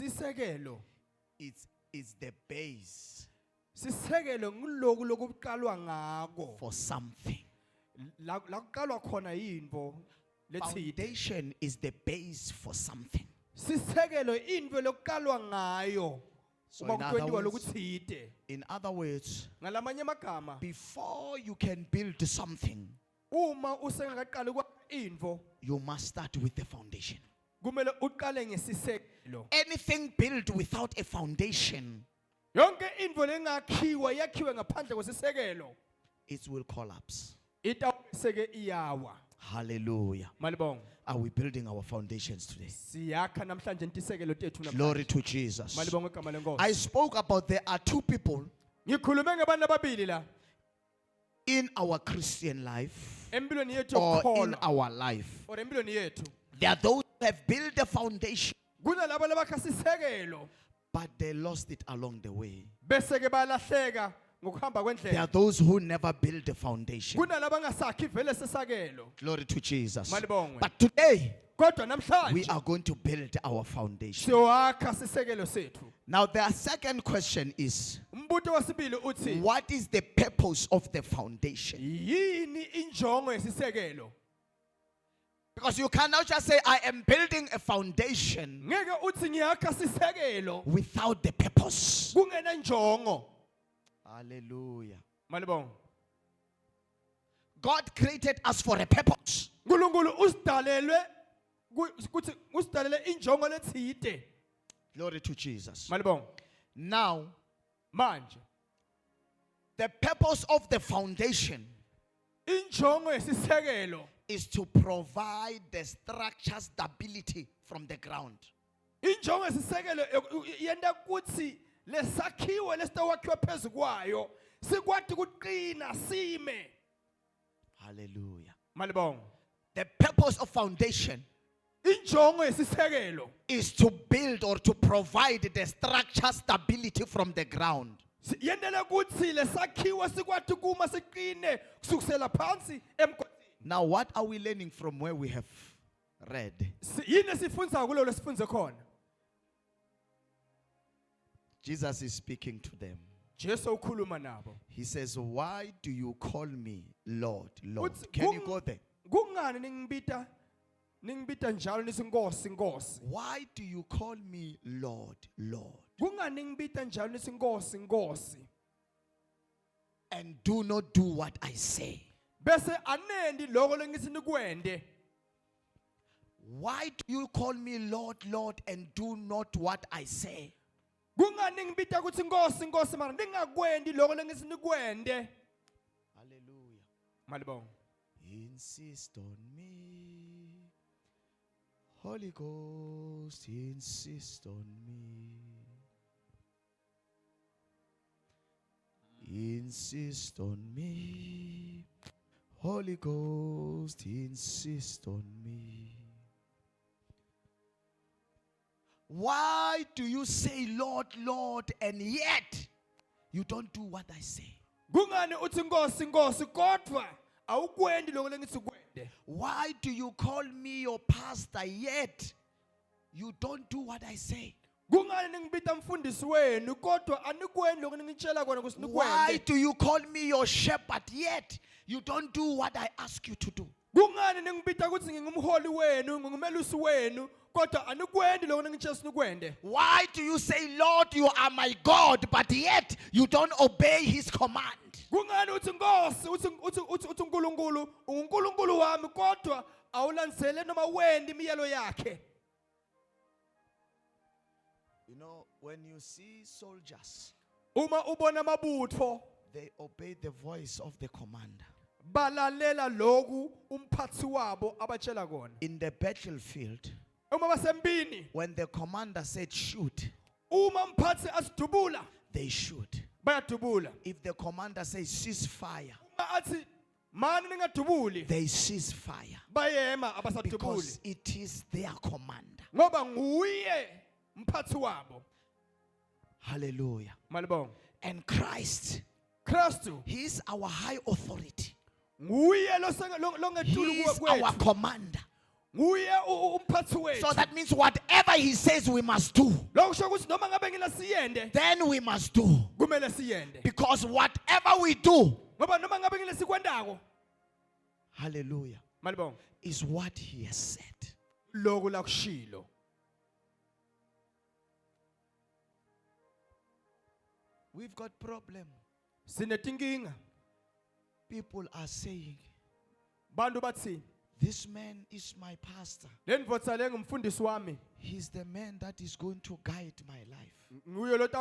Sisekelo. It's the base Sisekelo nguloku lokuqalwa ngako. for something. La kuqalwa khona yinto lethile. Foundation is the base for something. Sisekelo into lokuqalwa ngayo. So Uma in other kutwendiwa words- lokuthide. In other words, Ngalamanye amagama, before you can build something, uma usengakaqali ukwakha into, you must start with the foundation. kumele uqale ngesisekelo. Anything built without a foundation, Yonke into lengakhiwa yakhiwe ngaphandle kwesisekelo, it will collapse. itawuseke iyawa. Hallelujah. Malibong. Are we building our foundations today? Siyakha namhlanje intisekelo tethu namhlanje. Glory to Jesus. Malibong igama lenkosi. I spoke about there are two people Ngikhulume ngabantu ababili la in our Christian life empilweni yethu or in yokukholwa our life. or empilweni yethu. There are those who have built a foundation, Kunalabo labakha sisekelo but they lost it along the way. bese ke balahleka ngokuhamba There are kwendlela. those who never built a foundation. Kunalabo angasakhi vele sesakelo. Glory to Jesus. Malibongwe. But today, Kodwa we namhlanje are going to build our foundation. siwakha sisekelo sethu. Now, the second question is, Umbuto wasibili uthi what is the purpose of the foundation? yini injongo yesisekelo? Because you cannot just say, I am building a foundation Ngeke uthi ngiyakha sisekelo without the purpose. kungena injongo. Hallelujah. Malibong. God created us for a purpose. uNkulunkulu usidalelwe kuthi usidalele injongo lethide. Glory to Jesus. Malibong. Now, Manje the purpose of the foundation injongo yesisekelo is to provide the structure stability from the ground. injongo yesisekelo yenta kuthi lesakhiwo lesitawakhiwa phezu kwayo sikwati kuqina sime. Hallelujah. Malibong. The purpose of foundation Injongo yesisekelo is to build or to provide the structure stability from the ground. yendele kuthi lesakhiwo sikwati kuma siqine kusukisela phansi emgwaqweni. Now, what are we learning from where we have read? Yini sifundza kulo lesifundze khona? Jesus is speaking to them. Jesu ukhuluma nabo. He says, why do you call me Lord, Lord? Uthi, Can you go there? Kungani ningibita njalo nithi Nkosi Nkosi? Why do you call me Lord, Lord? Kungani ningibita njalo nithi Nkosi Nkosi? And do not do what I say. Bese anendi lokho lengithi nikwende. Why do you call me Lord, Lord, and do not what I say? Kungani ningibita kuthi Nkosi Nkosi mara ningakwendi lokho lengithi nikwende? Hallelujah. Malibong. Insist on me. Holy Ghost, insist on me. Insist on me. Holy Ghost, insist on me. Why do you say, Lord, Lord, and yet you don't do what I say? Kungani uthi Nkosi Nkosi kodwa awukwendi lokho lengithi kwende? Why do you call me your pastor, yet you don't do what I say? Kungani ningibita mfundisi wenu kodwa anikwendi lokho ningitshela kona ukuthi Why nikwende? do you call me your shepherd, yet you don't do what I ask you to do? Kungani ningibita ukuthi ngingumholi wenu ngingumelusi wenu kodwa anikwendi lokho ningitshela ukuthi nikwende? Why do you say, Lord, you are my God, but yet you don't obey his command? Kungani uthi Nkosi uthi uNkulunkulu unguNkulunkulu wami kodwa awulandzele noma wendi imiyalo yakhe? You know, when you see soldiers, Uma ubona amabutho they obey the voice of the commander. balalela lokhu umphathi wabo abatshela kona. In the battlefield, Uma basempini, when the commander said shoot, uma umphathi asidubula they shoot. bayadubula. If the commander says cease fire, Uma athi mani ningadubuli they cease fire. bayema abasadubuli Because it is their commander. ngoba nguye umphathi wabo. Hallelujah. Malibong. And Christ, Kristu he is our high authority. nguye He longetulu is our kwethu. commander. nguye umphathi wethu. So that means whatever he says we must do, Lokho kusho ukuthi noma ngabe ngina siyende then we must do. kumele siyende. Because whatever we do, Ngoba noma ngabe ngina sikwendako, hallelujah, malibonga, is what he has said. lokho la kushilo. We've got problem. Sinetinkinga. People are saying, Bantu bathi, this man is my pastor. le ndvodza le ngumfundisi wami. He's the man that is going to guide my life. Nguye lota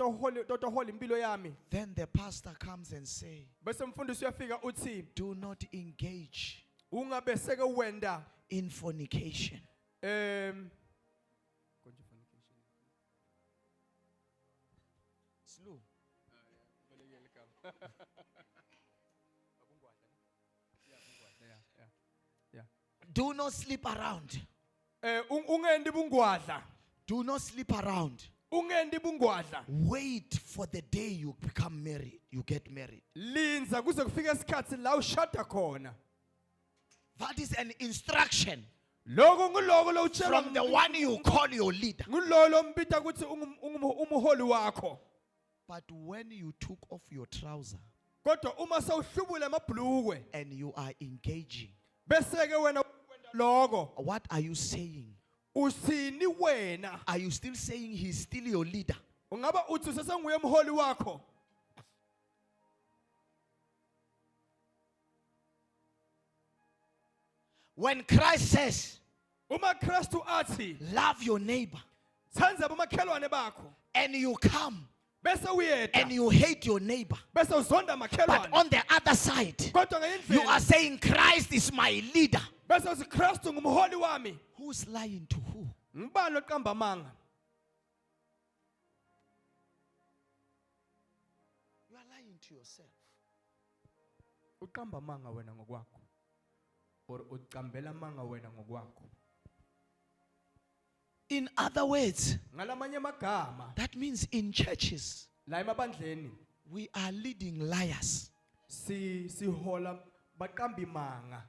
hola impilo yami. Then the pastor comes and say, Bese mfundisi uyafika uthi, do not engage ungabe seke wenda in fornication. Slow. Do not sleep around. ungendi bungwadla. Do not sleep around. Ungendi bungwadla. Wait for the day you become married. You get married. Linza kuze kufika isikhathi la ushada khona. That is an instruction Lokho nguloko lo utshelwa from the one you call your leader. ngulolo mbita ukuthi umuholi wakho. But when you took off your trouser Kodwa uma sewuhlubule amabhlukwe and you are engaging, bese ke wena wenda lokho, what are you saying? usini wena? Are you still saying he's still your leader? Ungaba uthi sesenguye umholi wakho? When Christ says, Uma Kristu athi love your neighbor, thanza abomakhelwane bakho, and you come bese uyeda and you hate your neighbor, bese uzonda but makhelwane, on the other side, kodwa ngenye you are indlela saying Christ is my leader. bese uthi Kristu ngumholi wami. Who's lying to who? Ngibani lo qamba amanga? You are lying to yourself. Uqamba amanga wena ngokwakho, or uqambela amanga wena ngokwakho. In other words, Ngalamanye amagama, that means in churches, la emabandleni we are leading liars. sihola baqamba imanga.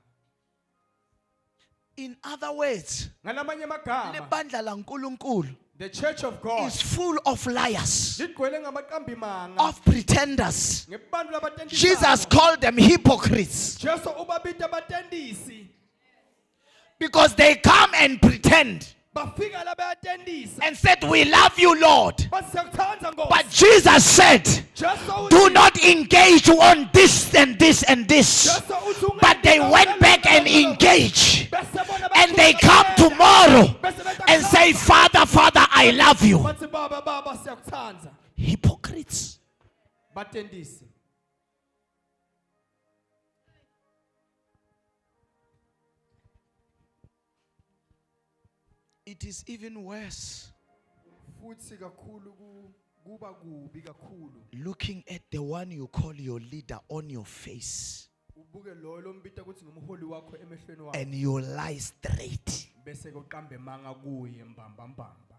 In other words, Ngalamanye amagama, lebandla laNkulunkulu the church of God is full of liars, ligcwele ngamaqamba imanga, of pretenders. ngebantu labatendisa. Jesus called them hypocrites Jesu ubabita abatendisi, because they come and pretend bafika la bayatendisa. and said, we love you, Lord. Bathi siyakuthandza Nkosi. But Jesus said, Jesu uthi- do not engage on this and this and this. Jesu uthi ungenzi But they lokho went back and lokho. engage. Bese bona And they baqhubeka come benda. tomorrow Bese beta and say, kusasa. Father, Father, I love you. Bathi baba baba siyakuthandza. Hypocrites. Batendisi. It is even worse Futhi kakhulu kuba kubi kakhulu. looking at the one you call your leader on your face Ubuke lo lombita ukuthi ngumholi wakho emehlweni wakho. and you lie straight. Bese ke uqambe manga kuye mbamba mbamba.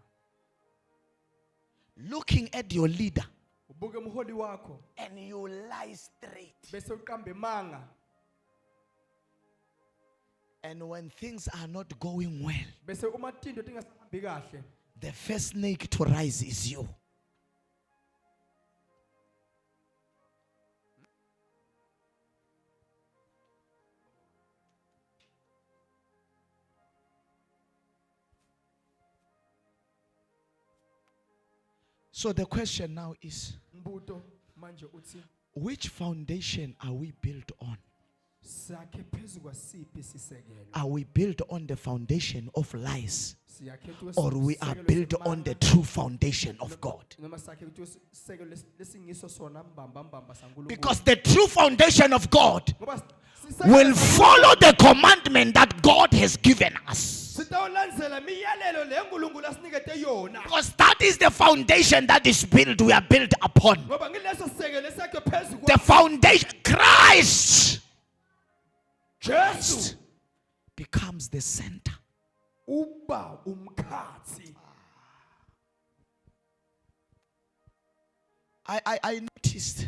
Looking at your leader Ubuke umholi wakho and you lie straight. bese uqambe manga. And when things are not going well, Bese uma tinto tingasahambi kahle, the first snake to rise is you. So the question now is, mbuto manje uthi which foundation are we built on? sakhe phezu kwasiphi isisekelo? Are we built on the foundation of lies, Siyakhe kuthi or we are isisekelo built on the semanga, true foundation of God? noma sakhe kuthi isisekelo lesingiso sona mbamba mbamba sankulunkulu. Because the true foundation of God Ngoba sisekelo will sankulunkulu follow the commandment that God has given us. sitawulandzela imiyalelo le uNkulunkulu asinikete yona. Because that is the foundation that is built, we are built upon. Ngoba ngileso sisekelo sakhe phezu The foundation, Christ Jesu becomes the center. uba umkhathi. I noticed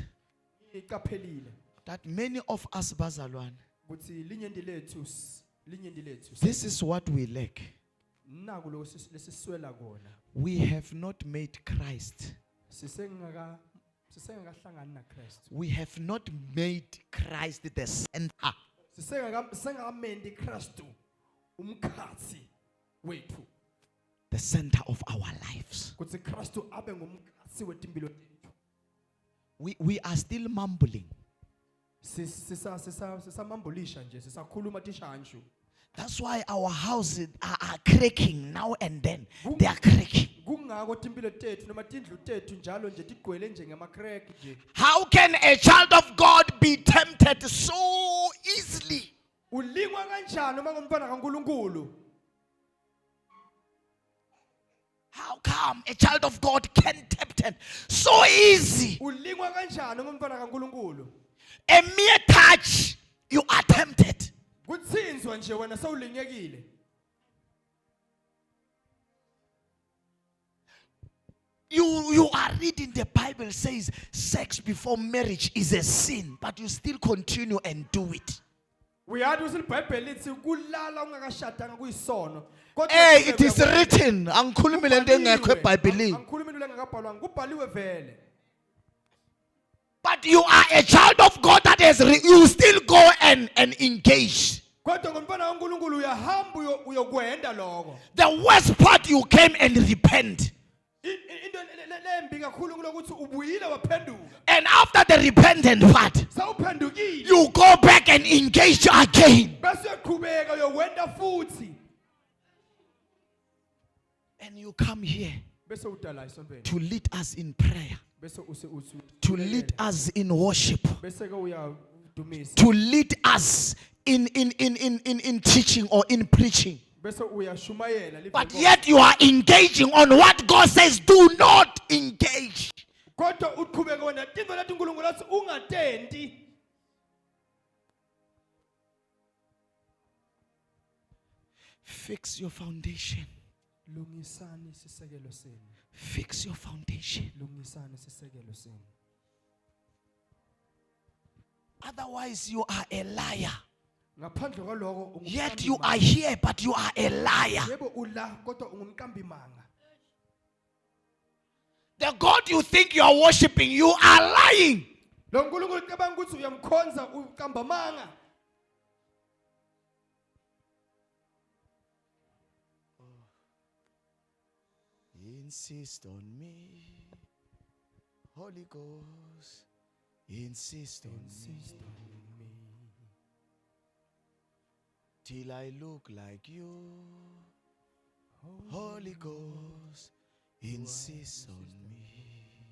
Iqaphelile that many of us bazalwane, ukuthi linyenti lethu linyindi lethu This is what we lack. naku lokho lesiswela kona We have not made Christ. sisengakahlangani naKristu We have not made Christ the center. sisengakamendi iKristu umkhathi wethu The center of our lives. kuthi iKristu abe ngumkhathi wetimpilo tethu We are still mumbling. sisamambulisha nje sisakhuluma tishanshu That's why our houses are cracking now and then. They are cracking. kungako timpilo tethu noma tindlu tethu njalo nje tigcwele nje ngamakrek nje How can a child of God be tempted so easily? ulingwa kanjani uma ngumntwana kaNkuluNkulu How come a child of God can tempted so easy? ulingwa kanjani ngumntwana kaNkuluNkulu A mere touch, you are tempted. kutsinzwa nje wena sewulingekile You are reading the Bible says sex before marriage is a sin, but you still continue and do it. uyathi usilibhayibheli lithi kulala ungakashadanga kuyisono Hey, it is written. Angikhulumi lento engekho eBhayibhelini. angikhulumi into engakabhalwanga kubhaliwe vele But you are a child of God that has you still go and engage. kodwa ngomntwana kaNkuluNkulu uyahamba uyokwenda lokho The worst part, you came and repent. into lembi kakhulu kulokuthi ubuyile waphenduka And after the repentant part, sawuphendukile you go back and engage again. bese uyaqhubeka uyokwenda futhi And you come here bese udala isontweni to lead us in prayer, bese uthi to lead us in worship, bese ke uyadumisa to lead us in teaching or in preaching. bese uyashumayela But yet you are engaging on what God says do not engage. kodwa uqhubeka wena tinto leti uNkulunkulu athi ungatenti Fix your foundation. lungisani sisekelo senu Fix your foundation. lungisani sisekelo senu Otherwise, you are a liar. ngaphandle kwaloko Yet you are here, but you are a liar. yebo ula kodwa ungumqambi manga The God you think you are worshiping, you are lying. lo uNkulunkulu cabanga ukuthi uyamkhonza uqamba manga Insist on me, Holy Ghost. Insist on me till I look like you. Holy Ghost, insist on me.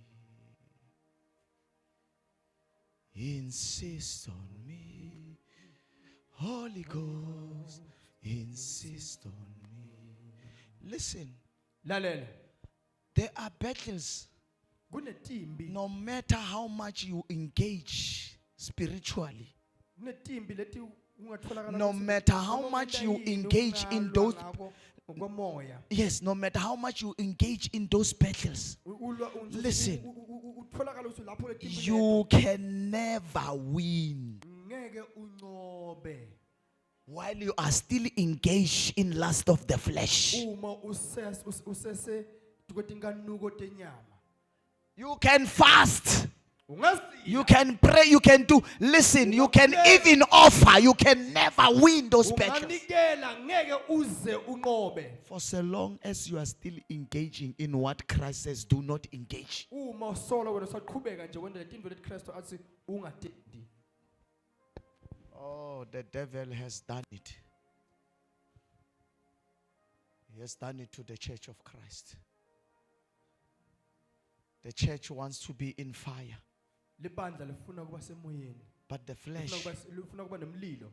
Insist on me. Holy Ghost, insist on me. Listen, lalela there are battles. kunetimbi No matter how much you engage spiritually, kunetimbi leti ungatholakala no matter how much you engage in those, ngomoya yes, no matter how much you engage in those battles, listen, utholakala ukuthi lapho letimbi you can never win ngeke unqobe while you are still engaged in lust of the flesh. uma usese kwetinkanuko tenyama You can fast, ungasi you can pray, you can do, listen, you can even offer, you can never win those battles. unganikela ngeke uze unqobe For so long as you are still engaging in what Christ says, do not engage. uma usola wena usaqhubeka nje wena letinto lethi Kristu athi ungatendi Oh, the devil has done it. He has done it to the church of Christ. The church wants to be in fire, libandla lifuna kuba semoyeni but the flesh, lifuna kuba nomlilo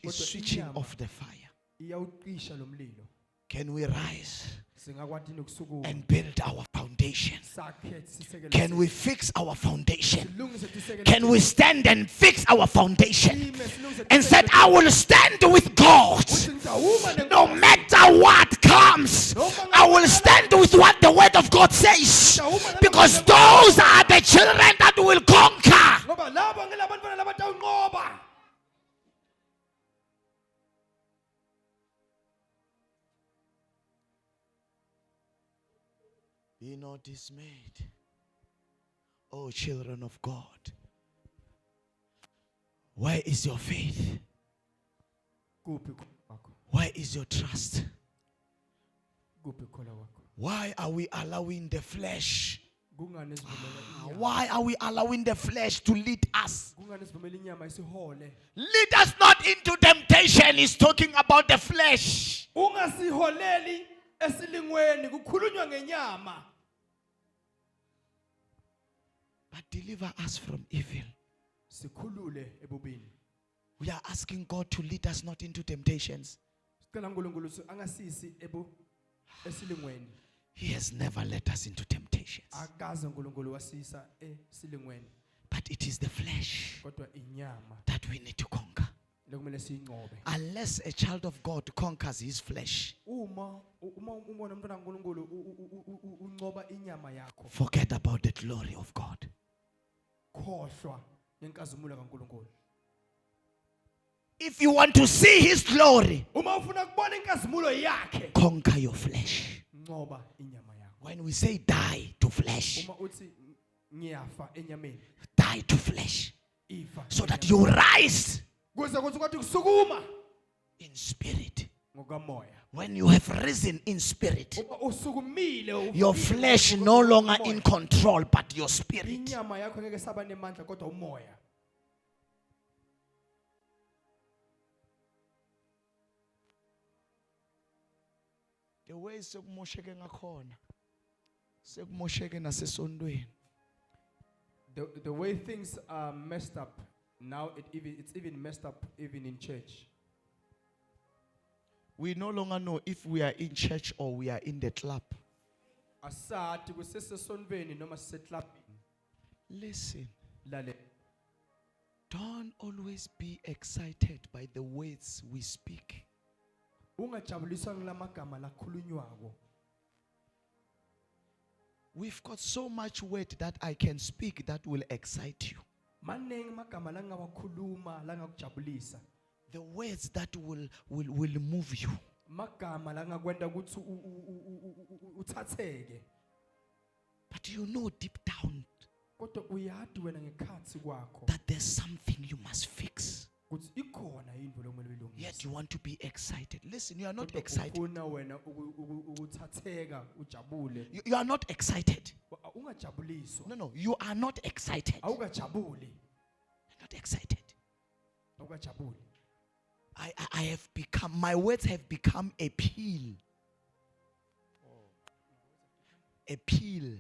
is switching off the fire. iyawuqisha lo mlilo Can we rise singakwati nokusukuma and build our foundation? sakhe sisekelo Can we fix our foundation? silungise tisekelo Can we stand and fix our foundation Sime, silungise and said, tisekelo I will stand with God. Uthi ngizawuma No matter what comes, I will stand with what the word of God says. Because those are the children that will conquer. ngoba labo ngelabantwana labatawunqoba Be not dismayed, O children of God. Where is your faith? Kuphi kwakho? Where is your trust? Kuphi kholwa kwakho? Why are we allowing the flesh? Kungani sivumela inyama? Why are we allowing the flesh to lead us? Kungani sivumela inyama isihole? Lead us not into temptation. He's talking about the flesh. Ungasiholeli esilingweni kukhulunywa ngenyama. But deliver us from evil. Sikhulule ebubini. We are asking God to lead us not into temptations. Sicela uNkulunkulu ukuthi angasisi esilingweni. He has never led us into temptations. Akaze uNkulunkulu wasisa esilingweni. But it is the flesh Kodwa inyama that we need to conquer. lekumele siyinqobe. Unless a child of God conquers his flesh, Uma umona umntwana kaNkulunkulu unqoba inyama yakho, forget about the glory of God. khohlwa yenkazimulo kaNkulunkulu. If you want to see his glory, Uma ufuna kubona inkazimulo yakhe, conquer your flesh. nqoba inyama yakho. When we say die to flesh, Uma uthi ngiyafa enyameni, die to flesh, ifa. so that you rise kuze kuthi kwathi kusukuma in spirit. ngokamoya. When you have risen in spirit, Uma usukumile, your flesh no longer in control, but your spirit. inyama yakho ngeke saba nemandla kodwa umoya. The way sekumosheke ngakhona, sekumosheke nasesondweni. The way things are messed up now, it's even messed up even in church. We no longer know if we are in church or we are in the club. Asathi kusesesonweni noma siseklabhini. Listen, Lale, don't always be excited by the words we speak. ungajabuliswa ngilamagama lakhulunywako. We've got so much word that I can speak that will excite you. Manengi magama langawakhuluma langakujabulisa. The words that will move you. Magama langakwenda ukuthi uthatheke. But you know deep down Kodwa uyazi wena ngekhathi kwakho that there's something you must fix. ukuthi ikhona into lekumele uyilungise. Yet you want to be excited. Listen, you are not Kodwa excited. ufuna wena ukuthatheka ujabule. You are not excited. Ungajabuliswa. No, you are not excited. Awukajabuli. You're not excited. Awukajabuli. I have become, my words have become a pill. A pill,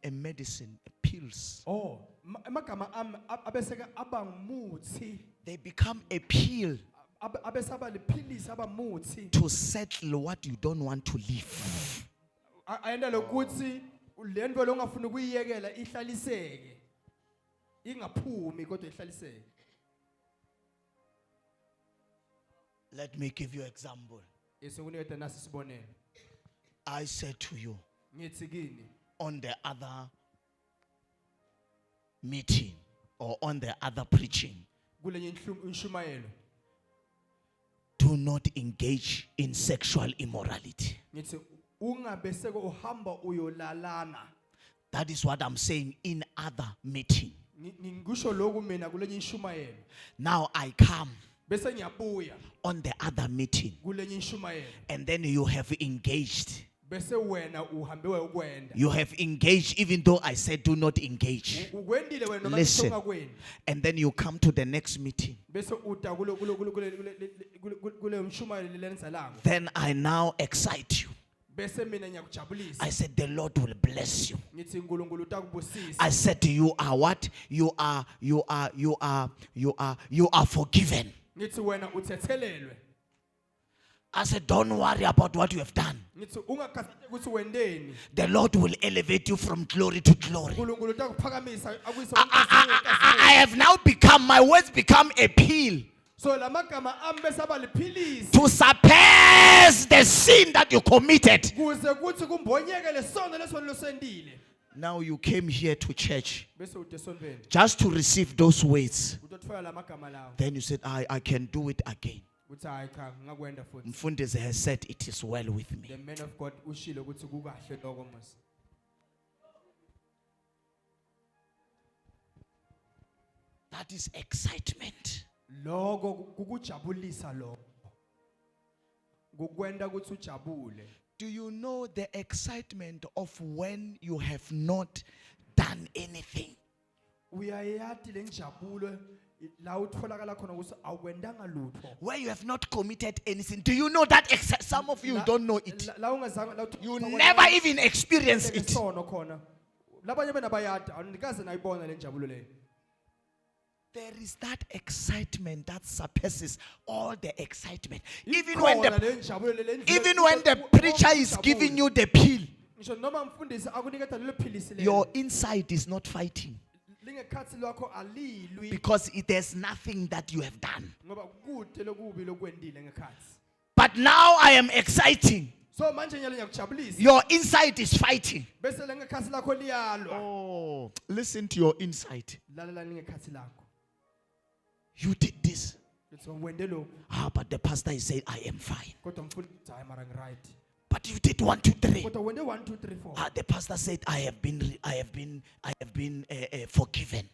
a medicine, pills. Oh, amagama abeseke abangumuthi. They become a pill Abesaba liphilisi abamuthi. to settle what you don't want to live. Ayenda lokuthi lento longafuna ukuyiyekela ihlaliseke. Ingaphumi kodwa ihlaliseke. Let me give you an example. Esekunikeza nasi sibonelo. I said to you Ngithi kini on the other meeting or on the other preaching, kulenye inshumayelo. do not engage in sexual immorality. Ngithi ungabeseke uhamba uyolalana. That is what I'm saying in other meeting. Ngisho lokhu mina kulenye inshumayelo. Now I come Bese ngiyabuya on the other meeting kulenye inshumayelo. and then you have engaged. Bese wena uhambe ukwenda. You have engaged even though I said do not engage. Ukwendile wena noma Listen. ungakwendi. And then you come to the next meeting. Bese uda kule mshumayelo lenzalango. Then I now excite you. Bese mina ngiyakujabulisa. I said the Lord will bless you. Ngithi uNkulunkulu utakubusisa. I said to you are what? You are forgiven. Ngithi wena uthethelelwe. I said don't worry about what you have done. Ngithi ungakhathazeki ukuthi wendeni. The Lord will elevate you from glory to glory. uNkulunkulu utakuphakamisa akuyise I have now become, my words become a pill So lamagama ami bese aba liphilisi. to suppress the sin that you committed. Kuze kuthi kumbonyeke lesono lesono losendile. Now you came here to church Bese ude esonweni. just to receive those words. Utothola lamagama lawo. Then you said, I can do it again. Uthi hayi cha ngakwenda futhi. Mfundisi has said it is well with me. The man of God ushilo ukuthi kukahle lokho mos. That is excitement. Loko kukujabulisa lokho. Kukwenda ukuthi ujabule. Do you know the excitement of when you have not done anything? Uyayathi lenjabulo la utholakala khona ukuthi awukwendanga lutho. Where you have not committed anything. Do you know that? Some of you don't know it. La ungazange la You never even experience it. Sono khona. Labanye bena bayada awunikaze nayibona le njabulo le. There is that excitement that surpasses all the excitement. Even when the preacher is giving you the pill, your inside is not fighting. Because there's nothing that you have done. But now I am exciting. Your inside is fighting. Oh, listen to your inside. You did this. But the pastor is saying, I am fine. But you did 1, 2, 3. The pastor said, I have been forgiven.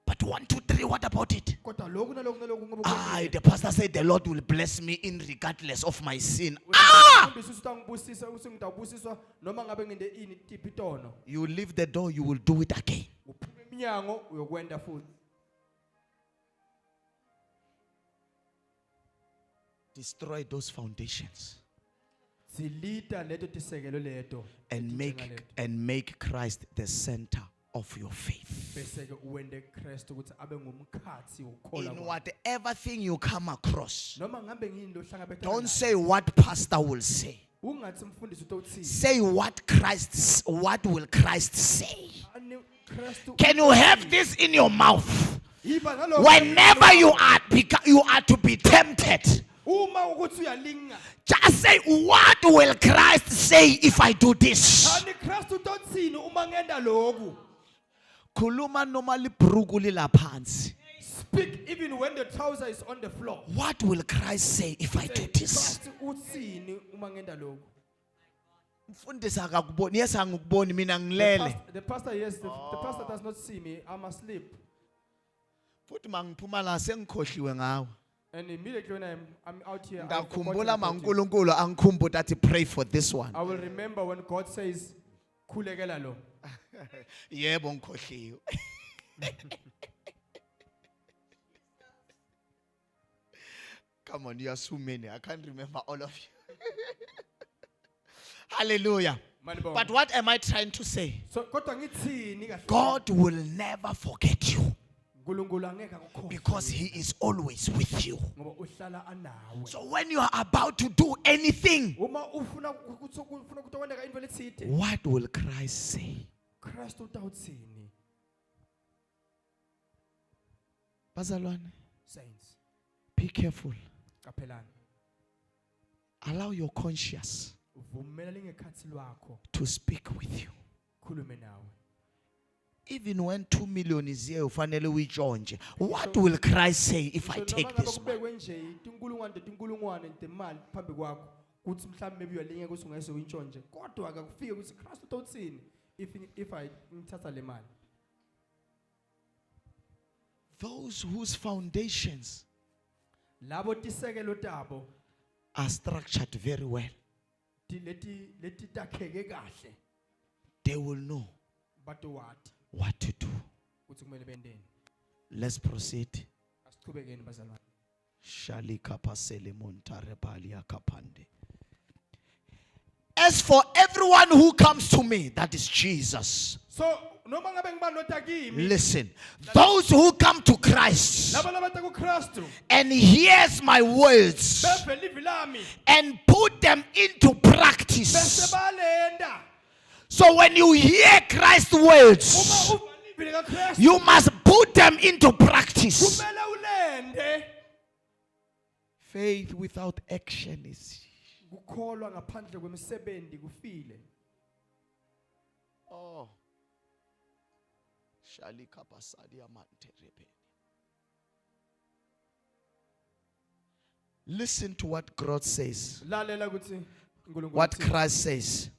But 1, 2, 3, what about it? The pastor said, the Lord will bless me in regardless of my sin. You leave the door, you will do it again. Destroy those foundations and make Christ the center of your faith. In whatever thing you come across, don't say what pastor will say. Say what will Christ say. Can you have this in your mouth? Whenever you are to be tempted, just say, what will Christ say if I do this? Kuluma normally bruguli la pants. Speak even when the trouser is on the floor. What will Christ say if I do this? The pastor, yes, the pastor does not see me. I'm asleep. And immediately when I'm out here, pray for this one. I will remember when God says, Come on, you are so many. I can't remember all of you. Hallelujah. But what am I trying to say? God will never forget you. Because he is always with you. So when you are about to do anything, what will Christ say? Bazalwane, Saints, be careful. Allow your conscience to speak with you. Even when 2 million is here, what will Christ say if I take this one? Those whose foundations are structured very well, they will know what to do. Let's proceed. As for everyone who comes to me, that is Jesus. So, listen, those who come to Christ and hears my words and put them into practice. So when you hear Christ's words, you must put them into practice. Faith without action is. Oh. Listen to what God says. What Christ says.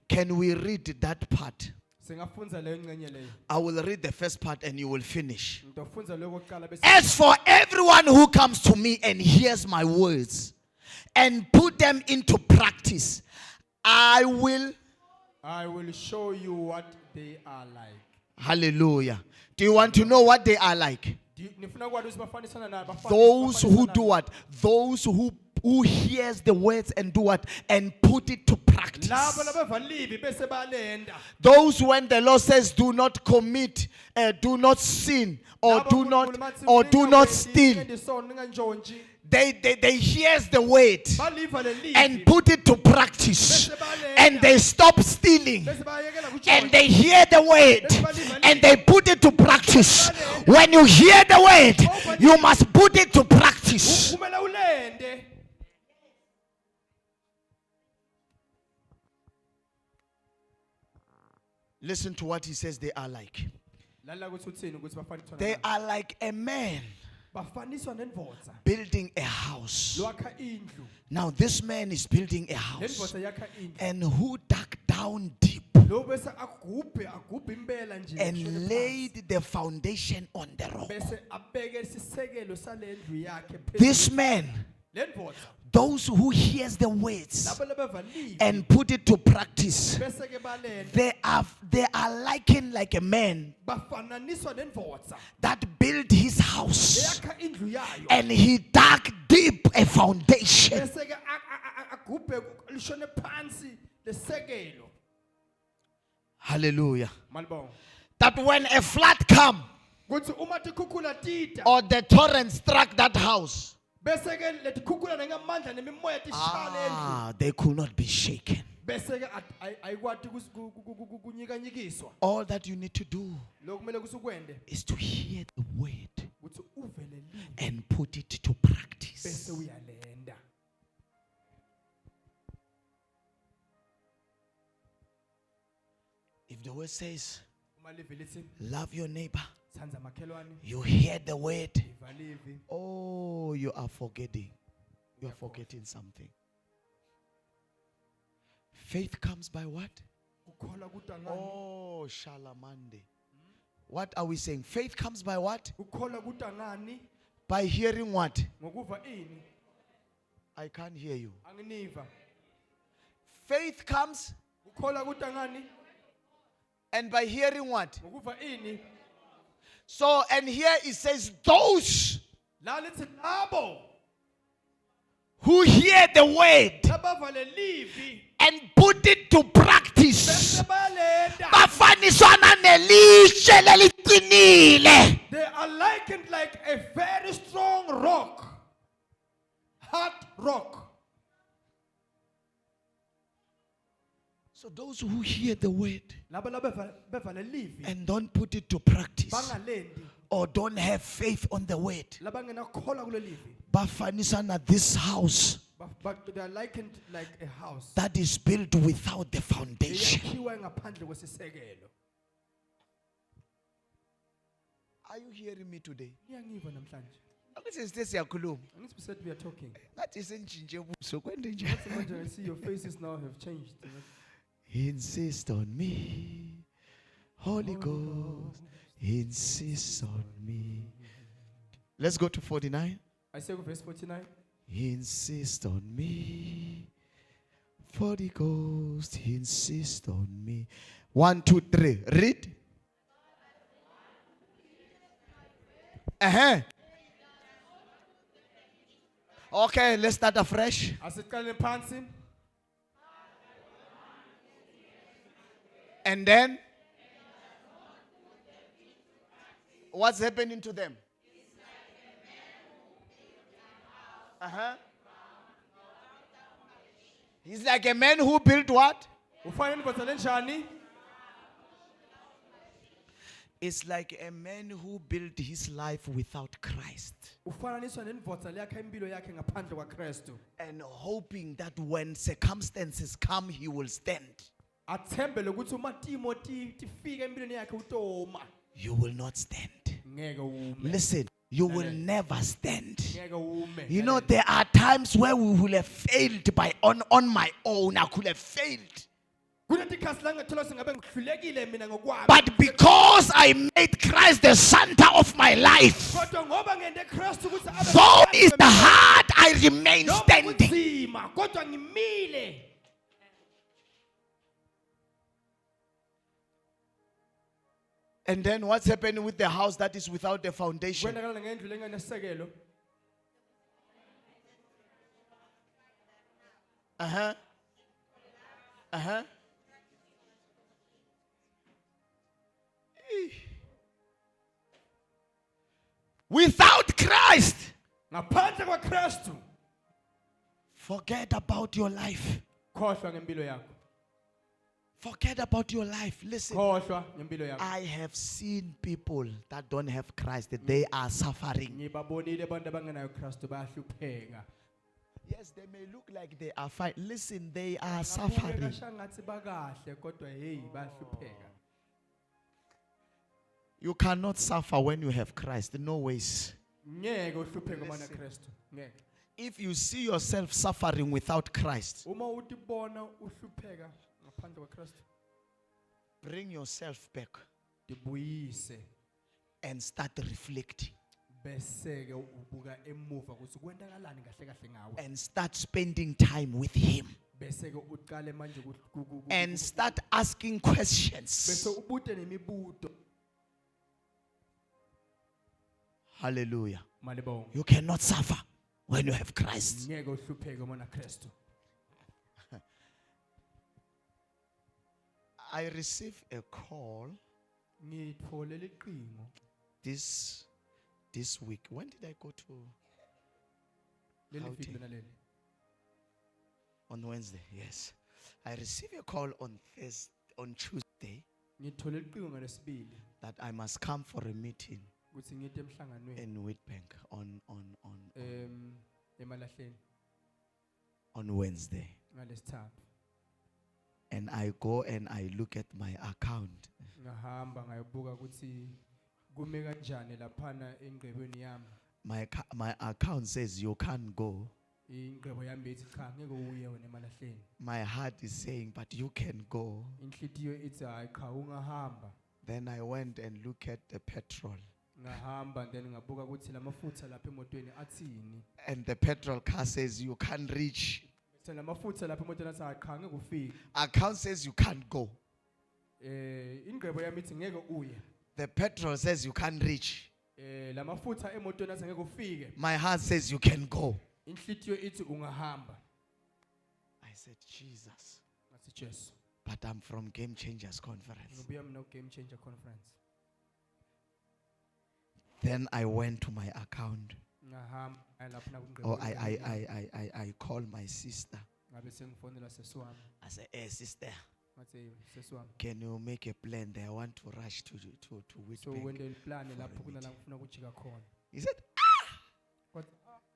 Can we read that part? Singafunza leyo ngcenye leyo. I will read the first part and you will finish. Ngizofunza lokho kokuqala bese As for everyone who comes to me and hears my words and put them into practice, I will. show you what they are like. Hallelujah. Do you want to know what they are like? Nifuna ukwazi ukuthi bafanisana nani? Those who do what? Those who hears the words and do what? And put it to practice. Labo labavalibi bese balenda. Those when the Lord says do not commit, do not sin, or do not steal. They hears the word and put it to practice, and they stop stealing, and they hear the word and they put it to practice. When you hear the word, you must put it to practice. Listen to what he says they are like. They are like a man building a house. Now this man is building a house, and who dug down deep and laid the foundation on the rock. This man, those who hears the words and put it to practice, they are likened like a man that built his house and he dug deep a foundation. Hallelujah. That when a flood come or the torrent struck that house, they could not be shaken. All that you need to do is to hear the word and put it to practice. If the word says, love your neighbor, you hear the word. Oh, you are forgetting. You are forgetting something. Faith comes by what? Oh, Shalamande. What are we saying? Faith comes by what? By hearing what? I can't hear you. Faith comes and by hearing what? So, and here it says, those who hear the word and put it to practice, they are likened like a very strong rock, hard rock. So those who hear the word and don't put it to practice or don't have faith on the word, bafanisana this house, but they are likened like a house that is built without the foundation. Are you hearing me today? We are talking. I see your faces now have changed. Insist on me, Holy Ghost, insist on me. Let's go to 49. I say verse 49. Insist on me, Holy Ghost, insist on me. 1, 2, 3. Read. Okay, let's start afresh. And then, what's happening to them? He's like a man who built what? It's like a man who built his life without Christ. And hoping that when circumstances come, he will stand. You will not stand. Listen, you will never stand. You know, there are times where we will have failed on my own. I could have failed. Kunetikhasi la ngathola singabe ngihlulekile mina ngokwami. But because I made Christ the center of my life, Kodwa ngoba ngende Kristu ukuthi abe though it's hard, I remain noma standing. kunzima, kodwa ngimile. And then what's happening with the house that is without a foundation? Kwenzakala ngendlu lenganesekelo. Without Christ, Ngaphandle kwaKristu, forget about your life. khohlwa ngempilo yakho. Forget about your life. Listen, Khohlwa ngempilo yakho. I have seen people that don't have Christ, that they are suffering. Ngibabonile abantu abangenayo uKristu bayahlupheka. Yes, they may look like they are fine. Listen, they are suffering. Ngathi bakahle kodwa hey bayahlupheka. You cannot suffer when you have Christ. No ways. Ngeke uhlupheke uma uneKristu. Ngeke. If you see yourself suffering without Christ, Uma utibona uhlupheka ngaphandle kwaKristu, bring yourself back dibuyise and start reflecting bese ke ubuka emuva ukuthi kwenzakalani kahle kahle ngawe. and start spending time with Him Bese ke uqale manje and start asking bese questions. ubute nemibuto. Hallelujah. Malibonga. You cannot suffer when you have Christ. Ngeke uhlupheke uma uneKristu. I received a call Ngithole liqingo this week. When did I go to? leli Gauteng. video naleli. On Wednesday, yes. I received a call on Tuesday Ngithole liqingo ngalesibili that I must come for a meeting ukuthi ngithi emhlanganweni in Witbank emalahleni on Wednesday. ngalesithathu. And I go and I look at my account. Ngahamba ngayobuka ukuthi kume kanjani laphana engqebweni yami. My account says you can't go. Ingqebo yami ethi cha ngeke uye wena emalahleni. My heart is saying, but you can go. Inhlitiyo ithi hayi cha ungahamba. Then I went and looked at the petrol. Ngahamba then ngabuka ukuthi lamafutha lapha emotweni athini. And the petrol car says you can't reach. Bese lamafutha lapha emotweni athi hayi cha ngeke ufike. Account says you can't go. Ingqebo yami ithi ngeke uye. The petrol says you can't reach. Lamafutha emotweni athi ngeke ufike. My heart says you can go. Inhlitiyo ithi ungahamba. I said, Jesus. Ngathi Jesu. But I'm from Game Changers Conference. Ngibuya mina Game Changer Conference. Then I went to my account. Ngahamba lapha na kungqebo. Oh, I called my sister. Ngabe sengifonela sesiwami. I said, hey, sister, Ngathi sesiwami. can you make a plan there? I want to rush to So Witbank. wende plan lapho kunala ngifuna ukujika khona. He said, Kodwa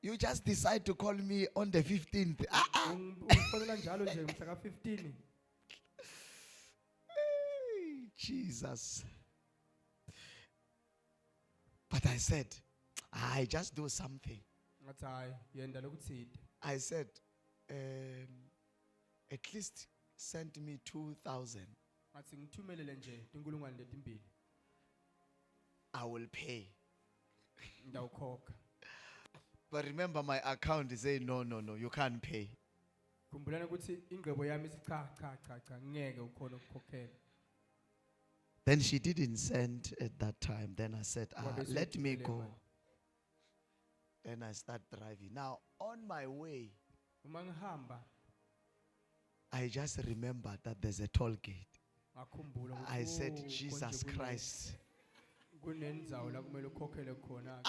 you just decide to call me on the 15th. ungifonela njalo nje mhla ka-15. Hey, Jesus. But I said, I just do something. Ngathi hayi yenda lokuthide. I said, at least send me 2,000. Ngathi ngithumelele nje inkulungwane letimbili. I will pay. Ngiyawukhokha. But remember, my account is saying, no, you can't pay. Khumbulani ukuthi ingqebo yami ithi cha ngeke ukhona ukukhokhela. Then she didn't send at that time. Then I said, Wabe let me sethumele go. imali. Then I start driving. Now, on my way, Uma ngihamba I just remembered that there's a toll gate. ngakhumbula ukuthi I said, konje Jesus Christ. kunendzawo la kumele ukhokhele khona.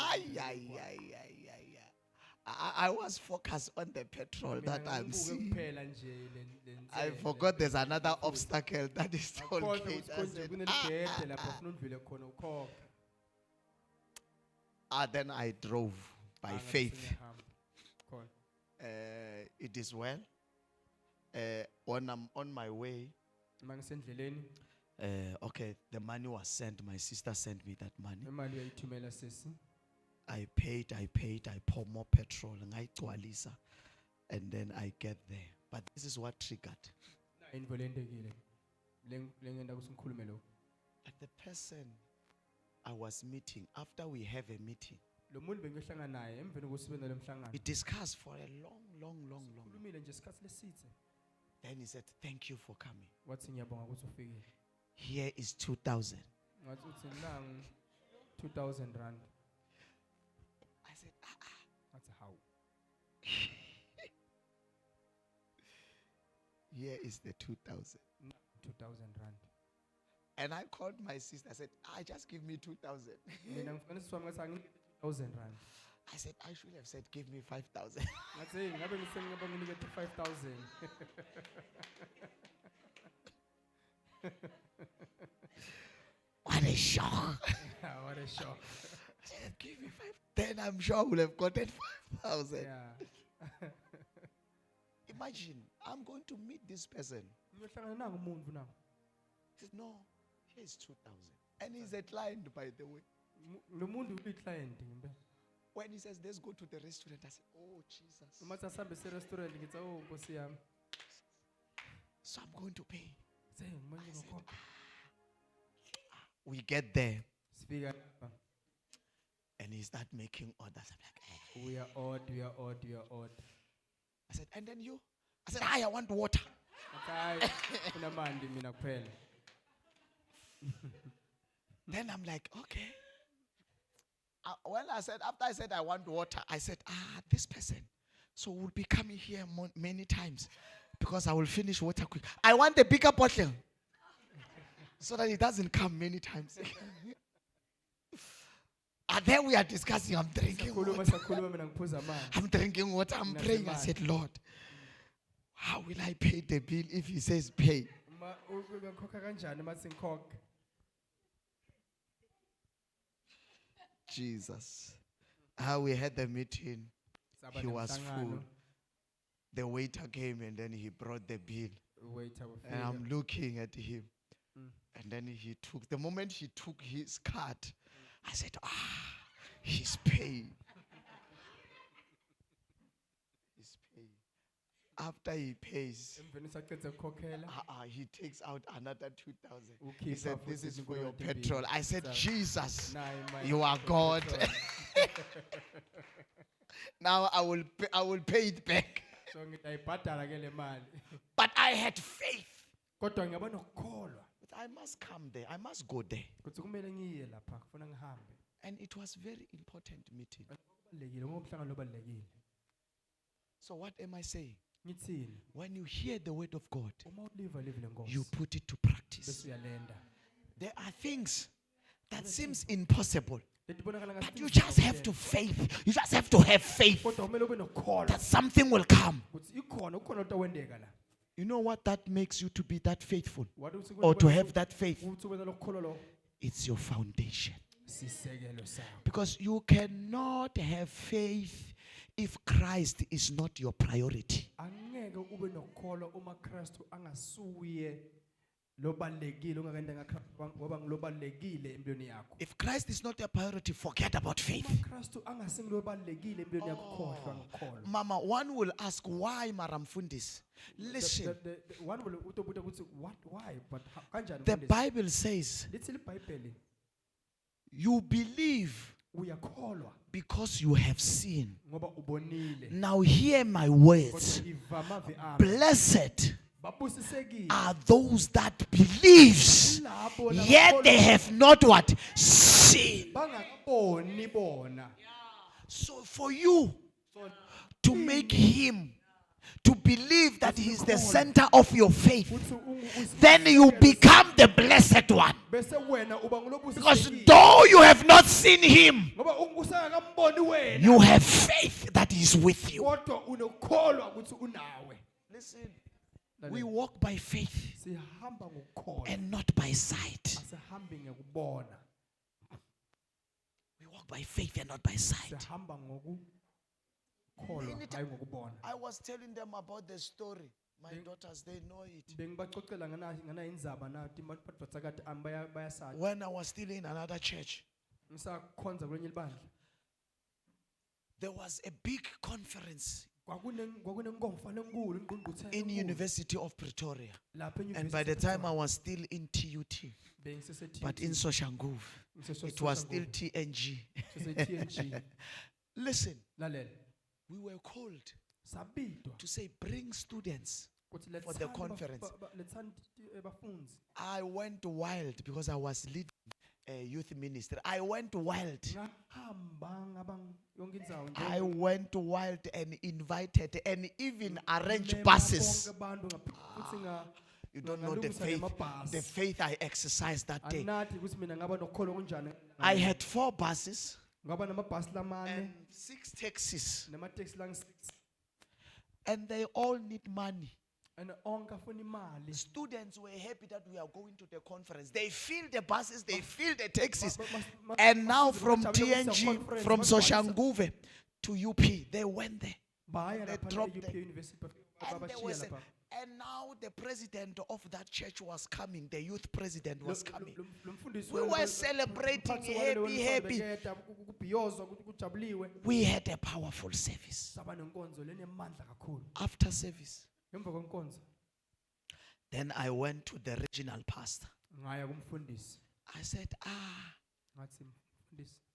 I was focused on the petrol that Mina I'm ngibuke seeing. kuphela nje le I ntsele. forgot there's another obstacle that is toll Akhohlwa gate. ukuthi I konje said, kuneligede lapho ufuna undlule khona ukhokha. then I drove by Ngathi faith. sengiyahamba. Khona. It is well. When I'm on my way, Uma ngisendleleni okay, the money was sent. My sister sent me that money. imali uyayithumela sesi. I paid, I pour more petrol, ngayigcwalisa, and then I get there. But this is what triggered. Into lendekile. Lengenda ukuthi ngikhulume lo. Like the person I was meeting, after we have a meeting, Lo muntu bengiyohlangana naye emveni kokuthi sibe nalo mhlangano. we discussed for a long. Khulumile nje isikhathi lesithe. Then he said, "Thank you for coming. Wathi ngiyabonga ukuthi ufikile. Here is 2,000." Ngathi uthi nangu 2000 rand. I said, Ngathi how? "Here is the 2,000." 2000 rand. And I called my sister. I said, "Just give me 2,000." Mina ngifuna sisiwami ngathi angiphe 1000 rand. I said, "I should have said, give me 5,000." Ngathi hey ngabe ngisengaba nginikethe 5000. What a shock. What a shock. I said, "Give me 5." Then I'm sure I would have gotten 5,000. Yeah. Imagine, I'm going to meet this person. Ngiyohlangana nangu umuntu nangu. He said, "No, here is 2,000." And he's a client, by the way. Lo muntu uyi-client ngempela. When he says, "Let's go to the restaurant," I said, "Oh, Jesus." Uma sasambe se-restaurant ngithi oh Nkosi yami. So I'm going to pay. Say manje ngokhokha. We get there, Sifika lapha. and he start making orders. I'm like, We are odd. I said, "And then you?" I said, "I want water." Hayi funa mandi mina kuphela. Then I'm like, "Okay." After I said I want water, I said, "This person, so we'll be coming here many times because I will finish water quick. I want a bigger bottle so that it doesn't come many times." And then we are discussing. I'm drinking water. Sakhuluma mina ngiphuza amanzi. I'm drinking water. I'm praying. I said, "Lord, how will I pay the bill if he says pay?" Uma uyakhokha kanjani mathi ngikhokhe? Jesus. How we had the meeting. Saba He was nemhlangano. full. The waiter came and then he brought the bill. Waiter And I'm ufika. looking at him. Mm. And then the moment he took his card, I said, he's paying. He's paying. After he pays, Emveni saqeda ukukhokhela. he takes out another 2,000. He Ukhipha said, futhi "This is for izimfuyo your ezimbili." petrol." I said, Sawa. "Jesus, Nayi imali you are God." petrol. Now I will pay it back. So ngiyayibhadala ke le mali. But I had faith. Kodwa ngiyaba nokukholwa. But I must come there. I must go there. Kuthi kumele ngiye lapha kufuna ngihambe. And it was very important meeting. Kubalekile ngoba umhlangano obalekile. So what am I saying? Ngithini? When you hear the word of God, Uma uliva live lenkosi. you put it to practice. Bese uyalenda. There are things that seems impossible. Letibonakala But ngathi you just have to faith. You just have to have faith Kodwa kumele ube nokukholwa. that something will come. Kuthi ukhona otawendeka la. You know what that makes you to be that faithful Wathi uthi or to have that faith? uthi wena lokukholwa lo. It's your foundation. Sisekelo sakho. Because you cannot have faith if Christ is not your priority. Angeke ube nokukholwa uma Kristu angasuye lobalekile ungakende ngaKristu ngoba ngilobalekile empilweni yakho. If Christ is not your priority, forget about faith. Uma Kristu angasingilobalekile empilweni yakho khohlwa ngokukholwa. Mama, one will ask, "Why Maramfundis?" Listen, The one will utobuta ukuthi why but kanjani the mfundisi? Bible says Lithi iBhayibheli you believe uyakholwa because you have seen. ngoba ubonile. Now hear my words. Kodwa iva amazwi ami. Blessed Babusisekile. are those that believes, Labo yet they have not what? Seen. bangakaboni bona. So for you to make him to believe that he is the center of your faith, then you become the blessed one. Bese wena uba Because ngulobusisekile. though you have not seen him, Ngoba usengakamboni wena. you have faith that is with you. Kodwa unokholwa ukuthi unawe. Listen, we walk by faith Sihamba ngokukholwa. and not by sight. Asihambi ngokubona. We walk by faith and not by sight. Sihamba ngokukholwa hayi ngokubona. I was telling them about the story. My daughters, they know it. Bengibacocela ngana indzaba nathi badvodza kade bayasazi. When I was still in another church, Ngisakhonza kwenye libandla. there was a big conference in University of Pretoria. And by the time I was still in TUT, but in Soshanguve, it was still TNG. Listen, we were called to say, bring students for the conference. I went wild because I was leading a youth ministry. I went wild. I went wild and invited and even arranged buses. You don't know the faith I exercised that day. I had 4 buses and 6 taxis, and they all need money. Students were happy that we are going to the conference. They fill the buses, they fill the taxis. And now from TNG, from Soshanguve to UP, they went there. They dropped them. And now the president of that church was coming. The youth president was coming. We were celebrating, happy. We had a powerful service. After service, then I went to the regional pastor. I said,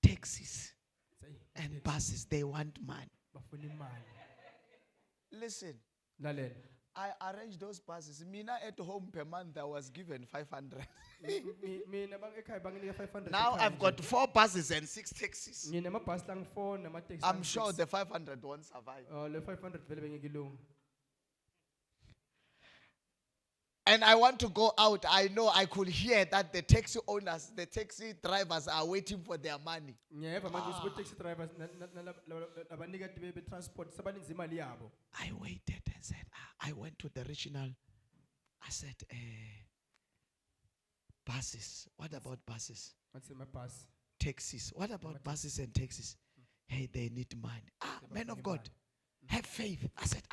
taxis and buses, they want money. Listen, I arranged those buses. Mina at home per month I was given 500. Now I've got 4 buses and 6 taxis. I'm sure the 500 won't survive. And I want to go out. I know I could hear that the taxi owners, the taxi drivers are waiting for their money. I waited and said, I went to the regional. I said, buses. What about buses? Taxis. What about buses and taxis? Hey, they need money. Man of God, have faith. I said,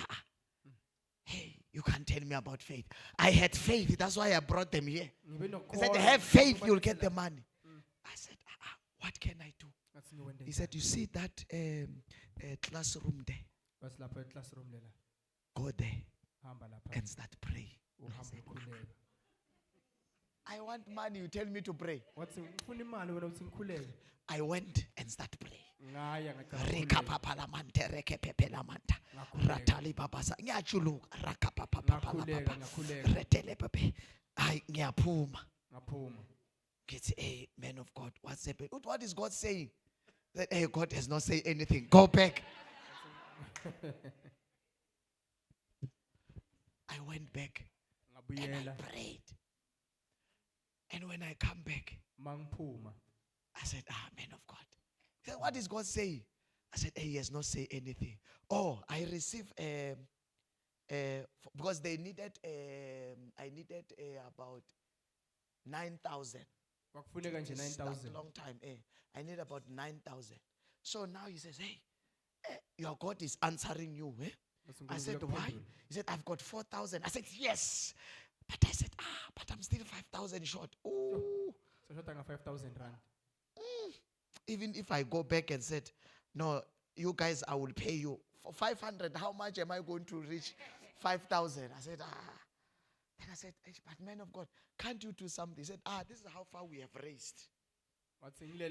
hey, you can't tell me about faith. I had faith. That's why I brought them here. He said, have faith, you'll get the money. I said, what can I do? He said, you see that classroom there? Go there and start praying. I said, I want money. You tell me to pray. I went and started praying. Hey, man of God, what's happening? What is God saying? That hey, God has not said anything. Go back. I went back and I prayed. And when I come back, I said, man of God. He said, what is God saying? I said, he has not said anything. Oh, I received because they needed I needed about 9,000. Long time. I need about 9,000. So now he says, hey, your God is answering you. I said, why? He said, I've got 4,000. I said, yes. But I said, but I'm still 5,000 short. Oh. So 5,000 rand. Even if I go back and said, no, you guys, I will pay you for 500. How much am I going to reach 5,000? I said, Then I said, but man of God, can't you do something? He said, this is how far we have raised. Then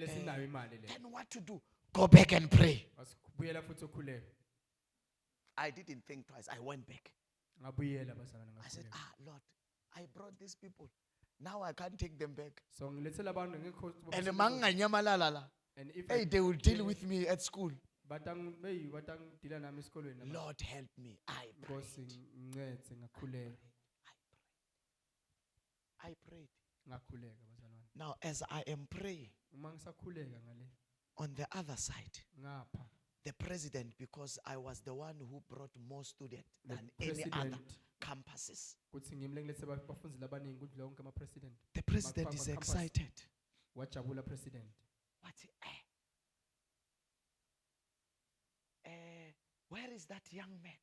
what to do? Go back and pray. I didn't think twice. I went back. I said, Lord, I brought these people. Now I can't take them back. And if they will deal with me at school. Lord, help me. I prayed. I prayed. Now, as I am praying, on the other side, the president, because I was the one who brought more students than any other campuses. The president is excited. What? Where is that young man?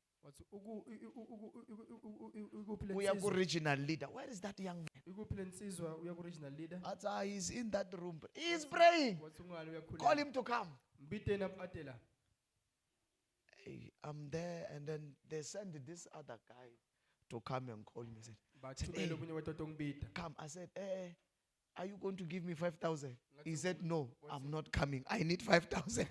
We are regional leader. Where is that young man? He's in that room. He's praying. Call him to come. I'm there, and then they send this other guy to come and call me. Said, bathumela omunye wetata ongibida. come. I said, are you going to give me 5,000? He said, no, I'm not coming. I need 5,000.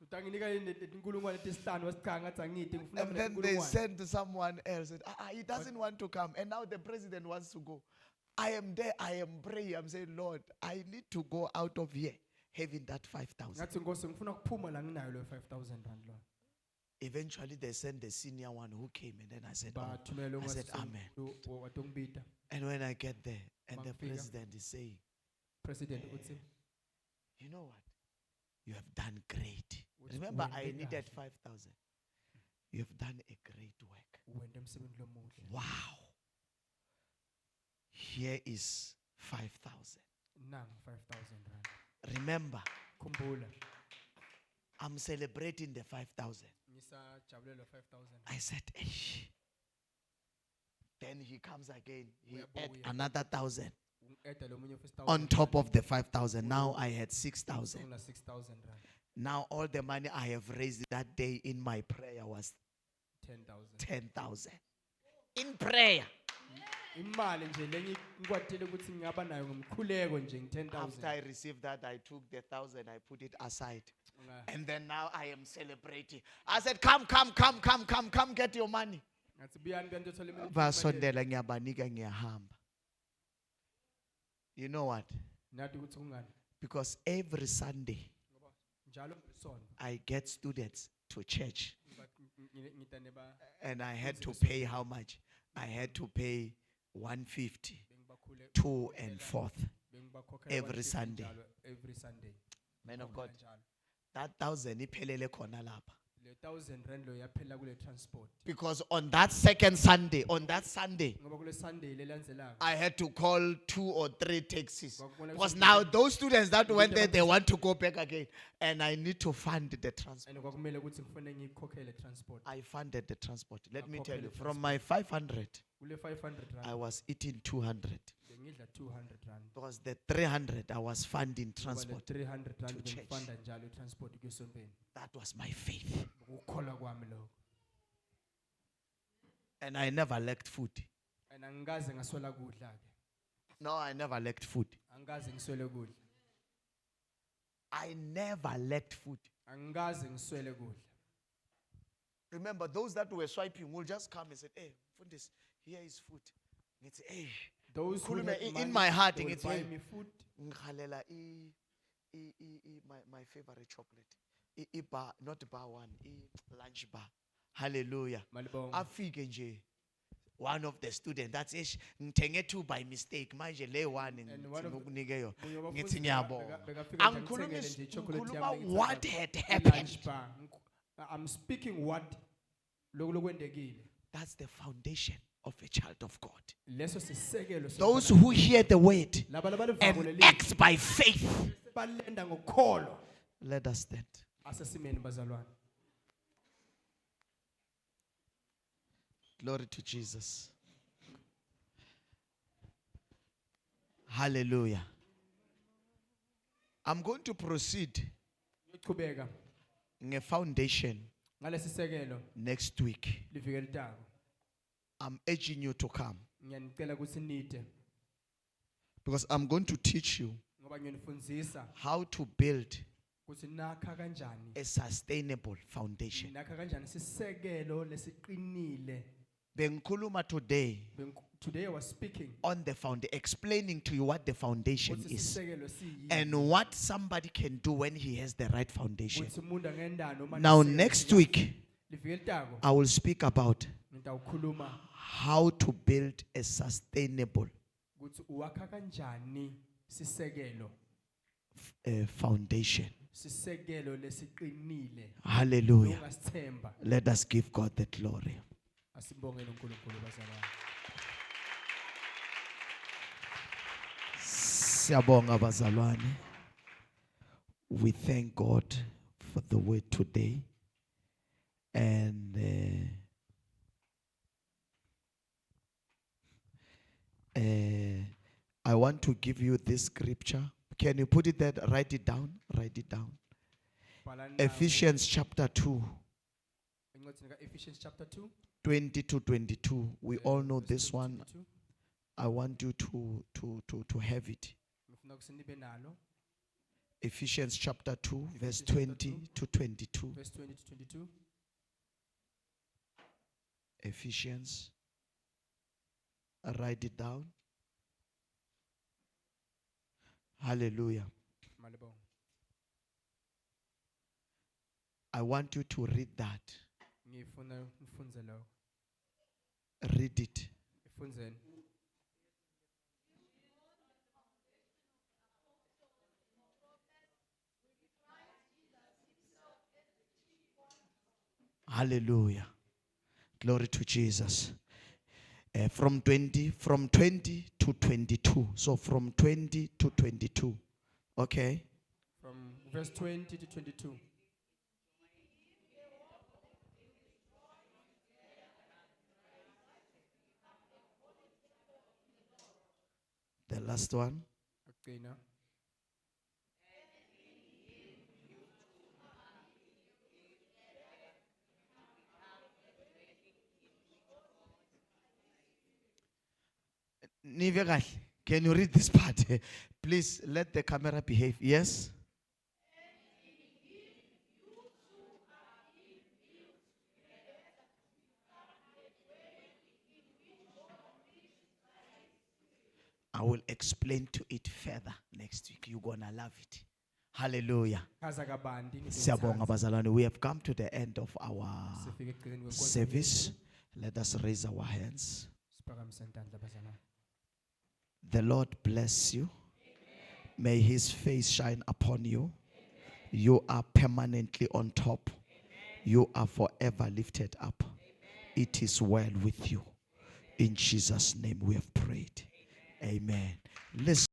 Utanginika inkulungwane lesihlanu wasicha ngathi angithi ngifuna And mina then they inkulungwane. sent someone else. Said, he doesn't want to come. And now the president wants to go. I am there. I am praying. I'm saying, Lord, I need to go out of here having that 5,000. Ngathi Nkosi ngifuna kuphuma la nginayo lo 5,000 rand lo. Eventually, they sent the senior one who came. And then I said, Bathumela I said, amen. wetata ongibida. And when I get there, and the Bangifika. president is saying, President uthi you know what? You have done great. Uthi Remember, wende I needed kahle. 5,000. You have done a great work. wende emsebenzini lomuhle. Wow. Here is 5,000. Nang 5,000 rand. Remember, Khumbula I'm celebrating the 5,000. ngisajabulela 5,000. I said, Eish. Then he comes again. He Uyabuya. add another 1,000 Eda lo munye 5,000. on top of the 5,000. Now I had 6,000. Ngina 6,000 rand. Now all the money I have raised that day in my prayer was 10,000. 10,000. In prayer. Imali nje lengikwatile ukuthi ngaba nayo ngomkhuleko nje After ngi-10,000. I received that, I took the 1,000, I put it aside. And then now I am celebrating. I said, come, get your money. Ngathi buyani kanti uthola imali. Basondela ngiyabanika ngiyahamba. You know what? Nathi ukuthi kungani? Because every Sunday Ngoba njalo ngesonto I get students to church, ngita neba and I had to pay how much? I had to pay 150, bengibakhule 2 and 4th. bengibakhokhela Every 150 Sunday. njalo, every Sunday. Man of Khona God, njalo. that 1,000 iphelele khona lapha. Le 1,000 rand lo yaphela kule transport. Because on that second Sunday, Ngoba kule Sunday lelandzelako. I had to call 2 or 3 taxis. Kwakubona Because ukuthi now those students that went there, they want to go back again. And I need to fund the transport. and kwakumele ukuthi ngifune ngikhokhele transport. I funded the transport. Let me Akhokhele tell you, transport. from my 500, Kule 500 I rand was eating 200. bengidla 200 rand. Because the 300, I was funding Ngoba le transport. 300 rand to church. bengifanda njalo transport kuyosontweni. That was my faith. Ukukholwa kwami lokho. And I never lacked food. And angikaze ngaswela kudla ke. No, I never lacked food. Angikaze ngiswele kudla. I never lacked food. Angikaze ngiswele kudla. Remember, those that were swiping will just come and say, hey, Fundis, here is food. It's hey. Those who Khulume had in money, my heart, they will ngithi, buy hey, me food. ngikhalela my favorite chocolate. Bar, not bar one, lunch bar. Hallelujah. Malibonga. Afike nje. One of the students, that's it. Ngithenge 2 by mistake. Manje le one And one of the- ngikunike yona. Munye wabafundi Ngithi ngiyabonga. bekafika nje Angikhulumi angithengele nje ichocolate ngikhuluma yami engiyithanda. what had I-lunch happened. bar. I'm speaking what lokwendekile. That's the foundation of a child of God. Leso sisekelo Those who hear the word laba labalivako and leli act by faith. balenda ngokholwa. Let us stand. Asesimeni bazalwane. Glory to Jesus. Hallelujah. I'm going to proceed Uqhubeka in a foundation ngalesi sekelo next week. livike litako. I'm urging you to come Ngiyanicela ukuthi nide because I'm going to teach you ngoba ngiyonifundzisa how to build ukuthi nakha kanjani. a sustainable foundation. Nakha kanjani sisekelo lesiqinile. Bengikhuluma today Today I was speaking on the foundation, explaining to you what the foundation ukuthi is sisekelo siyini. and what somebody can do when he has the right foundation. Ukuthi umuntu angendana noma Now, nisekelo next likahle. week, Livike litako I will speak about ngitawukhuluma how to build a sustainable ukuthi uwakha kanjani sisekelo. foundation. Sisekelo lesiqinile. Hallelujah. Ungasithemba. Let us give God the glory. Asibongele uNkulunkulu bazalwane. Siyabonga bazalwane. We thank God for the word today. And I want to give you this scripture. Can you put it there? Write it down. Write it down. Bhala nawo. Ephesians chapter 2. Ephesians chapter 2. 20 to 22. We all know verse this 20 one. 22. I want you to have it. Ngifuna ukuthi nibe nalo. Ephesians chapter 2, verse Ephesians chapter 20 2. to 22. Verse 20 to 22. Ephesians. Write it down. Hallelujah. Malibong. I want you to read that. Ngifuna nifunze lo. Read it. Ifunzeni. Hallelujah. Glory to Jesus. From 20 to 22. So from 20 to 22. Okay. From verse 20 to 22. The last one. Agcina. Nive kahle. Can you read this part? Please let the camera behave. Yes? I will explain to it further next week. You're going to love it. Hallelujah. Chaza kabandi Siyabonga bazalwane. We have come to the end of our Sifike ekugcineni kwenkonzo service. yethu. Let us raise our hands. Siphakamise intandla bazalwane. The Lord bless you. May his face shine upon you. You are permanently on top. You are forever lifted up. It is well with you. In Jesus' name we have prayed. Amen. Listen.